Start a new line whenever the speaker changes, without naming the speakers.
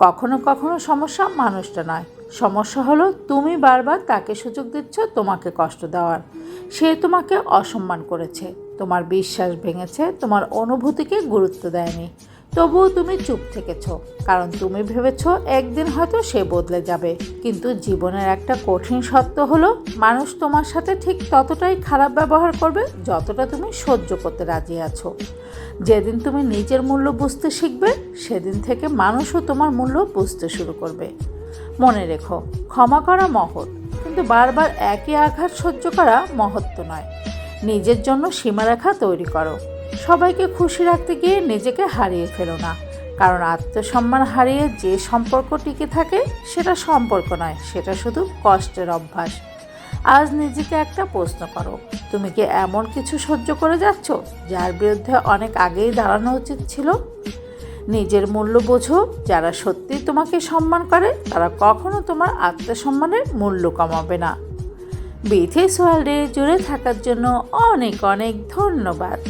কখনো কখনো সমস্যা মানুষটা নয়, সমস্যা হলো তুমি বারবার তাকে সুযোগ দিচ্ছ তোমাকে কষ্ট দেওয়ার। সে তোমাকে অসম্মান করেছে, তোমার বিশ্বাস ভেঙেছে, তোমার অনুভূতিকে গুরুত্ব দেয়নি। তবুও তুমি চুপ থেকেছ, কারণ তুমি ভেবেছ একদিন হয়তো সে বদলে যাবে। কিন্তু জীবনের একটা কঠিন সত্য হলো, মানুষ তোমার সাথে ঠিক ততটাই খারাপ ব্যবহার করবে যতটা তুমি সহ্য করতে রাজি আছো। যেদিন তুমি নিজের মূল্য বুঝতে শিখবে, সেদিন থেকে মানুষও তোমার মূল্য বুঝতে শুরু করবে। মনে রেখো, ক্ষমা করা মহৎ, কিন্তু বারবার একই আঘাত সহ্য করা মহত্ব নয়। নিজের জন্য সীমারেখা তৈরি করো। সবাইকে খুশি রাখতে গিয়ে নিজেকে হারিয়ে ফেলো না, কারণ আত্মসম্মান হারিয়ে যে সম্পর্ক টিকে থাকে সেটা সম্পর্ক নয়, সেটা শুধু কষ্টের অভ্যাস। আজ নিজেকে একটা প্রশ্ন করো, তুমি কি এমন কিছু সহ্য করে যাচ্ছ যার বিরুদ্ধে অনেক আগেই দাঁড়ানো উচিত ছিল? নিজের মূল্য বোঝো। যারা সত্যি তোমাকে সম্মান করে তারা কখনো তোমার আত্মসম্মানের মূল্য কমাবে না। বিথিস ওয়ার্ল্ডে জুড়ে থাকার জন্য অনেক অনেক ধন্যবাদ।